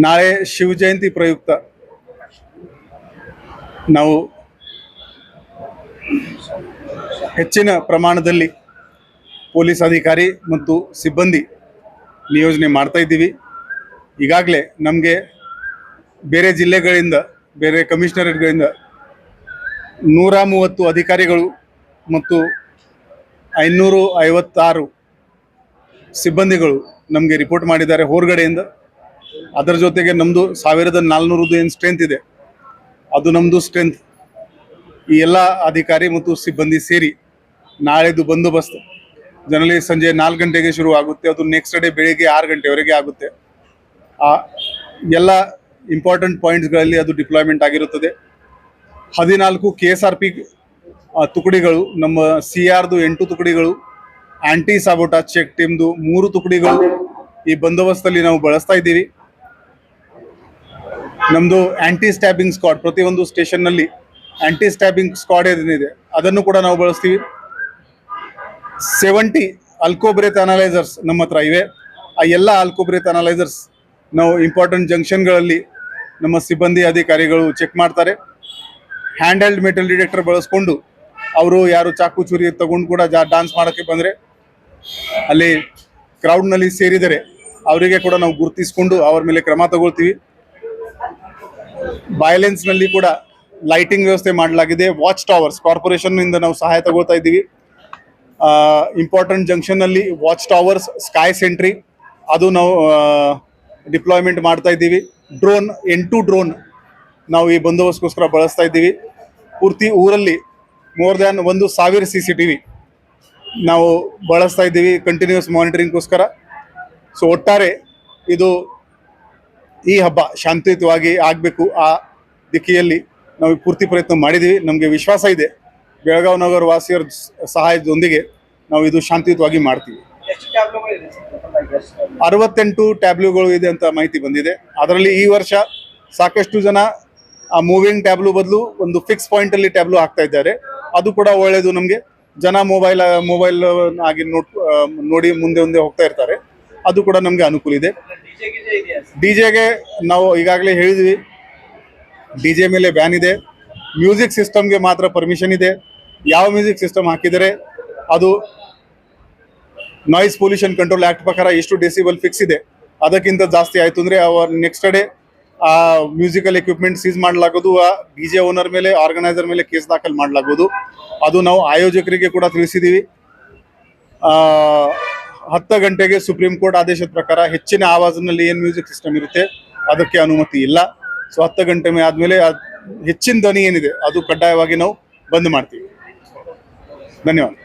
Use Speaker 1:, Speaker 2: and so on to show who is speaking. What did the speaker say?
Speaker 1: ನಾಳೆ ಶಿವಜಯಂತಿ ಪ್ರಯುಕ್ತ ನಾವು ಹೆಚ್ಚಿನ ಪ್ರಮಾಣದಲ್ಲಿ ಪೊಲೀಸ್ ಅಧಿಕಾರಿ ಮತ್ತು ಸಿಬ್ಬಂದಿ ನಿಯೋಜನೆ ಮಾಡ್ತಾ ಇದ್ದೀವಿ. ಈಗಾಗಲೇ ನಮಗೆ ಬೇರೆ ಜಿಲ್ಲೆಗಳಿಂದ, ಬೇರೆ ಕಮಿಷನರೇಟ್ಗಳಿಂದ 130 ಅಧಿಕಾರಿಗಳು ಮತ್ತು 556 ಸಿಬ್ಬಂದಿಗಳು ನಮಗೆ ರಿಪೋರ್ಟ್ ಮಾಡಿದ್ದಾರೆ ಹೊರಗಡೆಯಿಂದ. ಅದರ ಜೊತೆಗೆ ನಮ್ಮದು 1400 ಏನು ಸ್ಟ್ರೆಂತ್ ಇದೆ, ಅದು ನಮ್ಮದು ಸ್ಟ್ರೆಂತ್. ಈ ಎಲ್ಲ ಅಧಿಕಾರಿ ಮತ್ತು ಸಿಬ್ಬಂದಿ ಸೇರಿ ನಾಳೆದು ಬಂದೋಬಸ್ತ್ ಜನರಲಿ ಸಂಜೆ 4 ಗಂಟೆಗೆ ಶುರು ಆಗುತ್ತೆ. ಅದು ನೆಕ್ಸ್ಟ್ ಡೇ ಬೆಳಿಗ್ಗೆ 6 ಗಂಟೆವರೆಗೆ ಆಗುತ್ತೆ. ಆ ಎಲ್ಲ ಇಂಪಾರ್ಟೆಂಟ್ ಪಾಯಿಂಟ್ಸ್ಗಳಲ್ಲಿ ಅದು ಡಿಪ್ಲಾಯ್ಮೆಂಟ್ ಆಗಿರುತ್ತದೆ. 14 KSRP ತುಕಡಿಗಳು, ನಮ್ಮ CRದು 8 ತುಕಡಿಗಳು, ಆಂಟಿ ಸಾಬೋಟಾಜ್ ಚೆಕ್ ಟೀಮ್ದು 3 ತುಕಡಿಗಳು ಈ ಬಂದೋಬಸ್ತಲ್ಲಿ ನಾವು ಬಳಸ್ತಾ ಇದ್ದೀವಿ. ನಮ್ಮದು ಆಂಟಿ ಸ್ಟ್ಯಾಬಿಂಗ್ ಸ್ಕ್ವಾಡ್, ಪ್ರತಿಯೊಂದು ಸ್ಟೇಷನ್ನಲ್ಲಿ ಆಂಟಿ ಸ್ಟ್ಯಾಬಿಂಗ್ ಸ್ಕ್ವಾಡ್ ಏನಿದೆ ಅದನ್ನು ಕೂಡ ನಾವು ಬಳಸ್ತೀವಿ. 70 ಆಲ್ಕೋಬ್ರೇತ್ ಅನಲೈಸರ್ಸ್ ನಮ್ಮ ಹತ್ರ ಇವೆ. ಆ ಎಲ್ಲ ಆಲ್ಕೋಬ್ರೇತ್ ಅನಲೈಸರ್ಸ್ ನಾವು ಇಂಪಾರ್ಟೆಂಟ್ ಜಂಕ್ಷನ್ಗಳಲ್ಲಿ ನಮ್ಮ ಸಿಬ್ಬಂದಿ ಅಧಿಕಾರಿಗಳು ಚೆಕ್ ಮಾಡ್ತಾರೆ. ಹ್ಯಾಂಡ್ ಹೆಲ್ಡ್ ಮೆಟಲ್ ಡಿಟೆಕ್ಟರ್ ಬಳಸ್ಕೊಂಡು ಅವರು ಯಾರು ಚಾಕು ಚೂರಿ ತಗೊಂಡು ಕೂಡ ಡಾನ್ಸ್ ಮಾಡೋಕ್ಕೆ ಬಂದರೆ, ಅಲ್ಲಿ ಕ್ರೌಡ್ನಲ್ಲಿ ಸೇರಿದರೆ ಅವರಿಗೆ ಕೂಡ ನಾವು ಗುರುತಿಸ್ಕೊಂಡು ಅವ್ರ ಮೇಲೆ ಕ್ರಮ ತಗೊಳ್ತೀವಿ. ವೈಲೆನ್ಸ್ನಲ್ಲಿ ಕೂಡ ಲೈಟಿಂಗ್ ವ್ಯವಸ್ಥೆ ಮಾಡಲಾಗಿದೆ. ವಾಚ್ ಟವರ್ಸ್ ಕಾರ್ಪೊರೇಷನ್ನಿಂದ ನಾವು ಸಹಾಯ ತಗೊಳ್ತಾ ಇದ್ದೀವಿ. ಇಂಪಾರ್ಟೆಂಟ್ ಜಂಕ್ಷನ್ನಲ್ಲಿ ವಾಚ್ ಟವರ್ಸ್, ಸ್ಕೈ ಸೆಂಟ್ರಿ ಅದು ನಾವು ಡಿಪ್ಲಾಯ್ಮೆಂಟ್ ಮಾಡ್ತಾ ಇದ್ದೀವಿ. ಡ್ರೋನ್, 8 ಡ್ರೋನ್ ನಾವು ಈ ಬಂದೋಬಸ್ತ್ಗೋಸ್ಕರ ಬಳಸ್ತಾ ಇದ್ದೀವಿ. ಪೂರ್ತಿ ಊರಲ್ಲಿ ಮೋರ್ ದ್ಯಾನ್ 1000 CCTV ನಾವು ಬಳಸ್ತಾ ಇದ್ದೀವಿ ಕಂಟಿನ್ಯೂಸ್ ಮಾನಿಟರಿಂಗ್ಗೋಸ್ಕರ. ಸೊ ಒಟ್ಟಾರೆ ಇದು ಈ ಹಬ್ಬ ಶಾಂತಿಯುತವಾಗಿ ಆಗಬೇಕು, ಆ ದಿಕ್ಕಿನಲ್ಲಿ ನಾವು ಪೂರ್ತಿ ಪ್ರಯತ್ನ ಮಾಡಿದ್ದೀವಿ. ನಮಗೆ ವಿಶ್ವಾಸ ಇದೆ ಬೆಳಗಾವಿ ನಗರ ವಾಸಿಯರ ಸಹಾಯದೊಂದಿಗೆ ನಾವು ಇದು ಶಾಂತಿಯುತವಾಗಿ ಮಾಡ್ತೀವಿ. 68 ಟ್ಯಾಬ್ಲೂಗಳು ಇದೆ ಅಂತ ಮಾಹಿತಿ ಬಂದಿದೆ. ಅದರಲ್ಲಿ ಈ ವರ್ಷ ಸಾಕಷ್ಟು ಜನ ಆ ಮೂವಿಂಗ್ ಟ್ಯಾಬ್ಲೂ ಬದಲು ಒಂದು ಫಿಕ್ಸ್ ಪಾಯಿಂಟಲ್ಲಿ ಟ್ಯಾಬ್ಲೂ ಹಾಕ್ತಾ ಇದ್ದಾರೆ. ಅದು ಕೂಡ ಒಳ್ಳೆಯದು. ನಮಗೆ ಜನ ಮೊಬೈಲ್ ಆಗಿ ನೋಡಿ ಮುಂದೆ ಹೋಗ್ತಾ ಇರ್ತಾರೆ. ಅದು ಕೂಡ ನಮಗೆ ಅನುಕೂಲ ಇದೆ. ಡಿಜೆಗೆ ನಾವು ಈಗಾಗಲೇ ಹೇಳಿದ್ವಿ, ಡಿಜೆ ಮೇಲೆ ಬ್ಯಾನ್ ಇದೆ. ಮ್ಯೂಸಿಕ್ ಸಿಸ್ಟಮ್ಗೆ ಮಾತ್ರ ಪರ್ಮಿಷನ್ ಇದೆ. ಯಾವ ಮ್ಯೂಸಿಕ್ ಸಿಸ್ಟಮ್ ಹಾಕಿದರೆ ಅದು ನಾಯ್ಸ್ ಪೊಲ್ಯೂಷನ್ ಕಂಟ್ರೋಲ್ ಆ್ಯಕ್ಟ್ ಪ್ರಕಾರ ಎಷ್ಟು ಡೆಸಿಬಲ್ ಫಿಕ್ಸ್ ಇದೆ, ಅದಕ್ಕಿಂತ ಜಾಸ್ತಿ ಆಯಿತು ಅಂದರೆ ನೆಕ್ಸ್ಟ್ ಡೇ ಆ ಮ್ಯೂಸಿಕಲ್ ಎಕ್ವಿಪ್ಮೆಂಟ್ ಸೀಸ್ ಮಾಡಲಾಗೋದು. ಆ ಡಿಜೆ ಓನರ್ ಮೇಲೆ, ಆರ್ಗನೈಸರ್ ಮೇಲೆ ಕೇಸ್ ದಾಖಲು ಮಾಡಲಾಗೋದು. ಅದು ನಾವು ಆಯೋಜಕರಿಗೆ ಕೂಡ ತಿಳಿಸಿದ್ದೀವಿ. 10 ಗಂಟೆಗೆ ಸುಪ್ರೀಂ ಕೋರ್ಟ್ ಆದೇಶದ ಪ್ರಕಾರ ಹೆಚ್ಚಿನ ಆವಾಜಿನಲ್ಲಿ ಏನು ಮ್ಯೂಸಿಕ್ ಸಿಸ್ಟಮ್ ಇರುತ್ತೆ ಅದಕ್ಕೆ ಅನುಮತಿ ಇಲ್ಲ. ಸೊ 10 ಗಂಟೆ ಆದಮೇಲೆ ಹೆಚ್ಚಿನ ಧ್ವನಿ ಏನಿದೆ ಅದು ಕಡ್ಡಾಯವಾಗಿ ನಾವು ಬಂದ್ ಮಾಡ್ತೀವಿ. ಧನ್ಯವಾದ.